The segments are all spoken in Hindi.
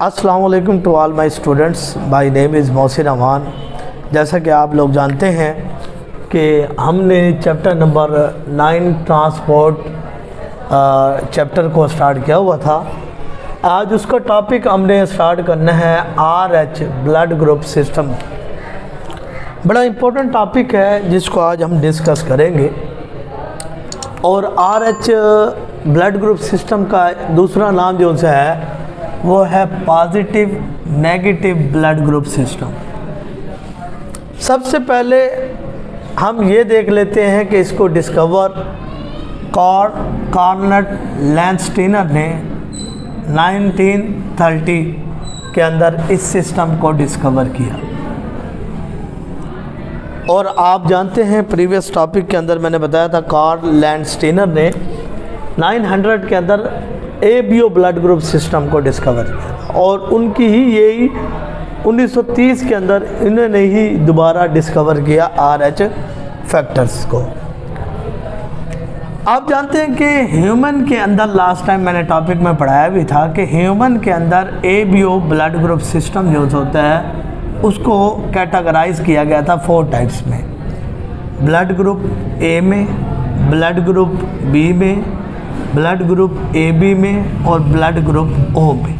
अस्सलाम वालेकुम to all my students. My name is Mohsin Aman. जैसा कि आप लोग जानते हैं कि हमने चैप्टर नंबर 9 ट्रांसपोर्ट चैप्टर को स्टार्ट किया हुआ था। आज उसका टॉपिक हमने स्टार्ट करना है RH ब्लड ग्रुप सिस्टम। बड़ा इम्पोर्टेंट टॉपिक है जिसको आज हम डिस्कस करेंगे। और RH ब्लड ग्रुप सिस्टम का दूसरा नाम जो सा है वो है positive negative blood group system. सबसे पहले हम ये देख लेते हैं कि इसको डिस्कवर कार्नेट लैंडस्टीनर ने 1930 के अंदर इस सिस्टम को डिस्कवर किया। और आप जानते हैं प्रीवियस टॉपिक के अंदर मैंने बताया था कार्ल लैंडस्टीनर ने 900 के अंदर ABO ब्लड ग्रुप सिस्टम को डिस्कवर किया और उनकी ही यही 1930 के अंदर इन्होंने ही दोबारा डिस्कवर किया RH फैक्टर्स को। आप जानते हैं कि ह्यूमन के अंदर लास्ट टाइम मैंने टॉपिक में पढ़ाया भी था कि ह्यूमन के अंदर ABO ब्लड ग्रुप सिस्टम जो होता है उसको कैटेगराइज किया गया था 4 टाइप्स में। ब्लड ग्रुप A में, ब्लड ग्रुप B में, ब्लड ग्रुप AB में और ब्लड ग्रुप O में।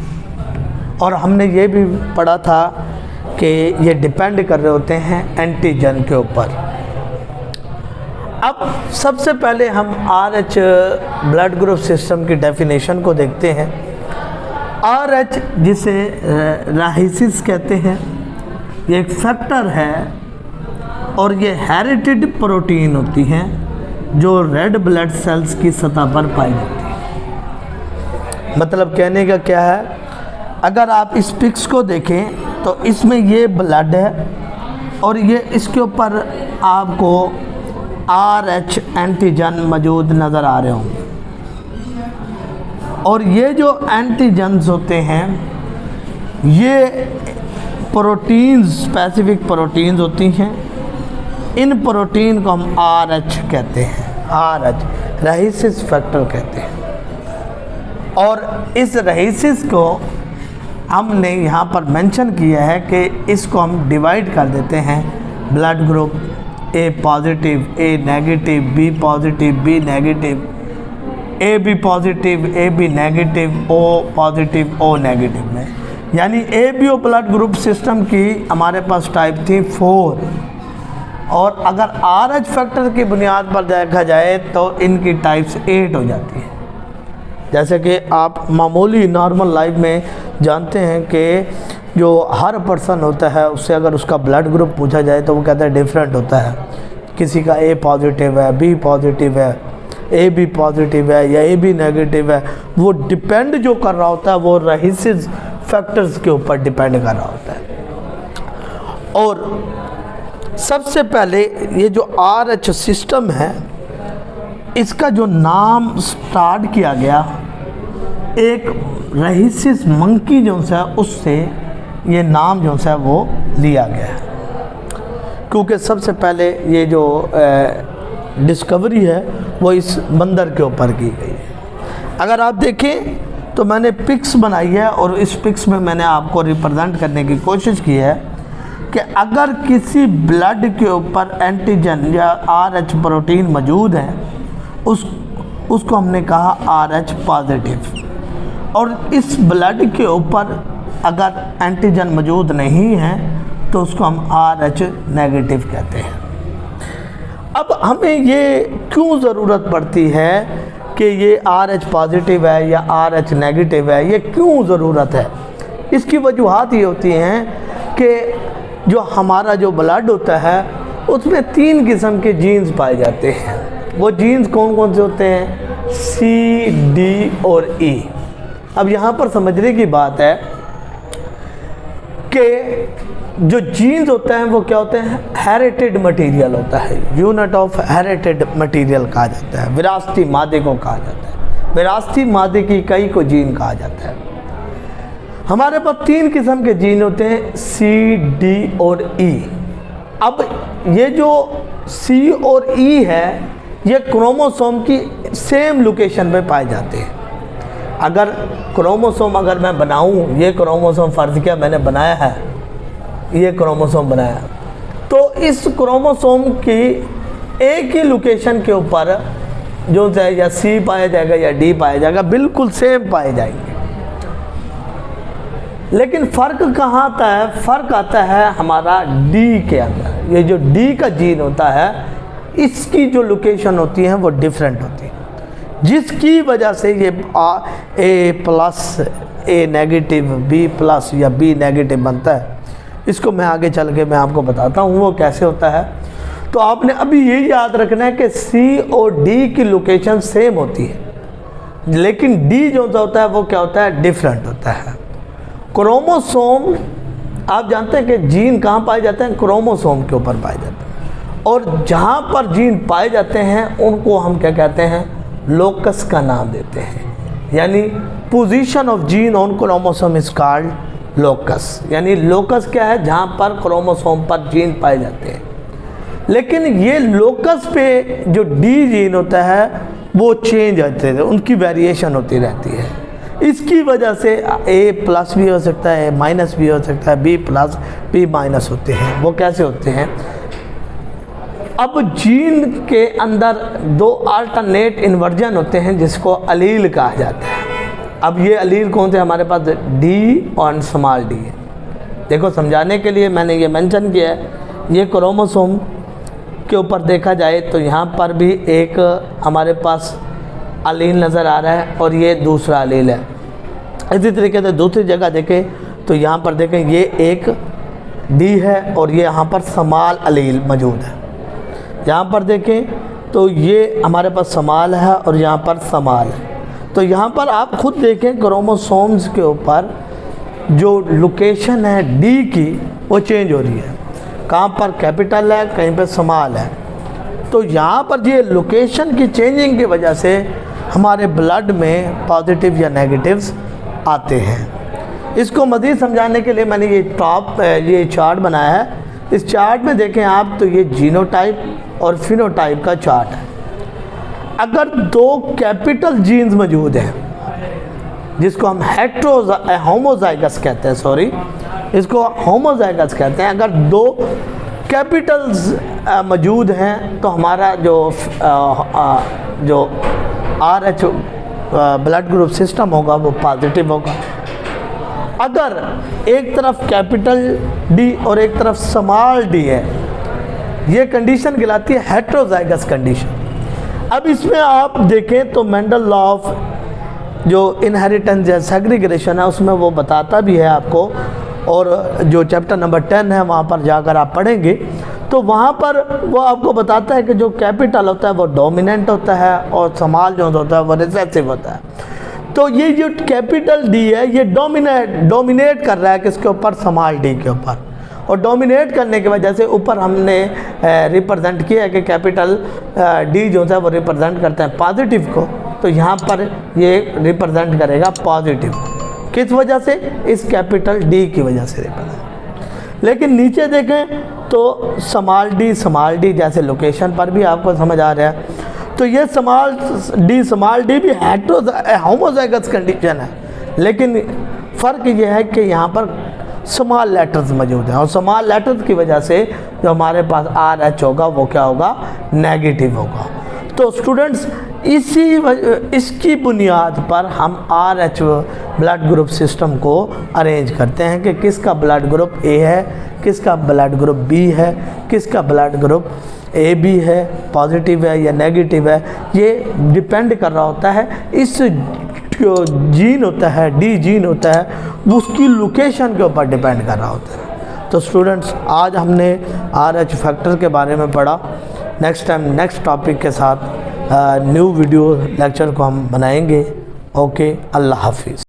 और हमने ये भी पढ़ा था कि ये डिपेंड कर रहे होते हैं एंटीजन के ऊपर। अब सबसे पहले हम RH ब्लड ग्रुप सिस्टम की डेफिनेशन को देखते हैं। RH जिसे राइसिस कहते हैं, ये एक फैक्टर है और ये हेरिटेड प्रोटीन होती हैं जो रेड ब्लड सेल्स की सतह पर पाई जाती है। मतलब कहने का क्या है, अगर आप इस पिक्स को देखें तो इसमें ये ब्लड है और ये इसके ऊपर आपको RH एंटीजन मौजूद नज़र आ रहे होंगे। और ये जो एंटीजन्स होते हैं ये प्रोटीन्स, स्पेसिफिक प्रोटीन्स होती हैं। इन प्रोटीन को हम RH कहते हैं, RH राइसिस फैक्टर कहते हैं। और इस राइसिस को हमने यहाँ पर मेंशन किया है कि इसको हम डिवाइड कर देते हैं blood group A positive, A negative, B positive, B negative, AB positive, AB negative, O positive, O negative में। यानी ABO ब्लड ग्रुप सिस्टम की हमारे पास टाइप थी 4। और अगर RH फैक्टर की बुनियाद पर देखा जाए तो इनकी टाइप्स 8 हो जाती है। जैसे कि आप मामूली नॉर्मल लाइफ में जानते हैं कि जो हर पर्सन होता है उससे अगर उसका ब्लड ग्रुप पूछा जाए तो वो कहता है डिफरेंट होता है। किसी का A पॉजिटिव है, B पॉजिटिव है, AB पॉजिटिव है या AB नेगेटिव है। वो डिपेंड जो कर रहा होता है वो राइसिस फैक्टर्स के ऊपर डिपेंड कर रहा होता है। और सबसे पहले ये जो RH सिस्टम है इसका जो नाम स्टार्ट किया गया एक राइसिस मंकी जो है उससे ये नाम जो है वो लिया गया है। क्योंकि सबसे पहले ये जो डिस्कवरी है वो इस बंदर के ऊपर की गई है। अगर आप देखें तो मैंने पिक्स बनाई है और इस पिक्स में मैंने आपको रिप्रेजेंट करने की कोशिश की है कि अगर किसी ब्लड के ऊपर एंटीजन या RH प्रोटीन मौजूद है उसको हमने कहा RH पॉजिटिव। और इस ब्लड के ऊपर अगर एंटीजन मौजूद नहीं है तो उसको हम RH नेगेटिव कहते हैं। अब हमें ये क्यों ज़रूरत पड़ती है कि ये RH पॉजिटिव है या RH नेगेटिव है, ये क्यों ज़रूरत है? इसकी वजूहात ये होती हैं कि जो हमारा जो ब्लड होता है उसमें 3 किस्म के जीन्स पाए जाते हैं। वो जीन्स कौन कौन से होते हैं? C, D और E। अब यहाँ पर समझने की बात है कि जो जीन्स होते हैं वो क्या होते हैं? हेरिटेड मटेरियल होता है, यूनिट ऑफ हेरिटेड मटेरियल कहा जाता है, विरासती मादे को कहा जाता है, विरासती मादे की इकाई को जीन कहा जाता है। हमारे पास 3 किस्म के जीन होते हैं C, D और E। अब ये जो C और E है ये क्रोमोसोम की सेम लोकेशन पे पाए जाते हैं। अगर क्रोमोसोम अगर मैं बनाऊं, ये क्रोमोसोम फ़र्ज़ किया मैंने बनाया है, ये क्रोमोसोम बनाया, तो इस क्रोमोसोम की एक ही लोकेशन के ऊपर जो है या सी पाया जाएगा या डी पाया जाएगा, बिल्कुल सेम पाए जाएंगे। लेकिन फ़र्क कहाँ आता है? फ़र्क आता है हमारा डी के अंदर। ये जो डी का जीन होता है, इसकी जो लोकेशन होती है वो डिफरेंट होती है, जिसकी वजह से ये ए प्लस ए नेगेटिव बी प्लस या बी नेगेटिव बनता है। इसको मैं आगे चल के मैं आपको बताता हूँ वो कैसे होता है। तो आपने अभी ये याद रखना है कि सी और डी की लोकेशन सेम होती है, लेकिन डी जो होता है वो क्या होता है? डिफरेंट होता है। क्रोमोसोम, आप जानते हैं कि जीन कहाँ पाए जाते हैं? क्रोमोसोम के ऊपर पाए जाते हैं, और जहाँ पर जीन पाए जाते हैं उनको हम क्या कहते हैं? लोकस का नाम देते हैं। यानी position of gene on chromosome is called locus. यानी लोकस क्या है? जहाँ पर क्रोमोसोम पर जीन पाए जाते हैं। लेकिन ये लोकस पे जो डी जीन होता है वो चेंज होते हैं, उनकी वेरिएशन होती रहती है। इसकी वजह से ए प्लस भी हो सकता है, माइनस भी हो सकता है, बी प्लस बी माइनस होते हैं। वो कैसे होते हैं? अब जीन के अंदर दो अल्टरनेट इन्वर्जन होते हैं जिसको अलील कहा जाता है। अब ये अलील कौन से? हमारे पास डी और स्मॉल डी है। देखो समझाने के लिए मैंने ये मेंशन किया है, ये क्रोमोसोम के ऊपर देखा जाए तो यहाँ पर भी एक हमारे पास अलील नज़र आ रहा है और ये दूसरा अलील है। इसी तरीके से दूसरी जगह देखें तो यहाँ पर देखें ये एक डी है और ये यहाँ पर स्मॉल अलील मौजूद है। यहाँ पर देखें तो ये हमारे पास स्मॉल है और यहाँ पर स्मॉल है। तो यहाँ पर आप खुद देखें क्रोमोसोम्स के ऊपर जो लोकेशन है डी की वो चेंज हो रही है। कहाँ पर कैपिटल है, कहीं पर स्मॉल है। तो यहाँ पर ये लोकेशन की चेंजिंग की वजह से हमारे ब्लड में पॉजिटिव या नेगेटिव्स आते हैं। इसको मज़ीद समझाने के लिए मैंने ये चार्ट बनाया है। इस चार्ट में देखें आप तो ये जीनोटाइप और फिनोटाइप का चार्ट है। अगर दो कैपिटल जीन्स मौजूद हैं जिसको हम होमोजाइगस कहते हैं, सॉरी इसको होमोजाइगस कहते हैं। अगर दो कैपिटल्स मौजूद हैं तो हमारा जो RH ब्लड ग्रुप सिस्टम होगा वो पॉजिटिव होगा। अगर एक तरफ कैपिटल डी और एक तरफ स्मॉल डी है, ये कंडीशन कहलाती है हेट्रोजाइगस कंडीशन। अब इसमें आप देखें तो मेंडल लॉ ऑफ जो इनहेरिटेंस या सेग्रीगेशन है उसमें वो बताता भी है आपको, और जो चैप्टर नंबर 10 है वहाँ पर जाकर आप पढ़ेंगे तो वहाँ पर वो आपको बताता है कि जो कैपिटल होता है वो डोमिनेंट होता है और स्मॉल जो होता है वो रिसेसिव होता है। तो ये जो कैपिटल डी है ये डोमिनेट कर रहा है किसके ऊपर? स्मॉल डी के ऊपर। और डोमिनेट करने की वजह से ऊपर हमने रिप्रेजेंट किया है कि कैपिटल डी जो है वो रिप्रेजेंट करता है पॉजिटिव को, तो यहाँ पर ये रिप्रेजेंट करेगा पॉजिटिव। किस वजह से? इस कैपिटल डी की वजह से रिप्रेजेंट। लेकिन नीचे देखें तो स्मॉल डी जैसे लोकेशन पर भी आपको समझ आ रहा है। तो ये स्मॉल डी भी होमोजाइगस कंडीशन है, लेकिन फ़र्क ये है कि यहाँ पर स्मॉल लेटर्स मौजूद हैं और स्मॉल लेटर्स की वजह से जो हमारे पास RH होगा वो क्या होगा? नेगेटिव होगा। तो स्टूडेंट्स इसकी बुनियाद पर हम RH ब्लड ग्रुप सिस्टम को अरेंज करते हैं कि किसका ब्लड ग्रुप A है, किसका ब्लड ग्रुप B है, किसका ब्लड ग्रुप AB है, पॉजिटिव है या नेगेटिव है। ये डिपेंड कर रहा होता है इस जो जीन होता है, डी जीन होता है, उसकी लोकेशन के ऊपर डिपेंड कर रहा होता है। तो स्टूडेंट्स आज हमने RH फैक्टर के बारे में पढ़ा। नेक्स्ट टाइम नेक्स्ट टॉपिक के साथ न्यू वीडियो लेक्चर को हम बनाएंगे। ओके, अल्लाह हाफिज़।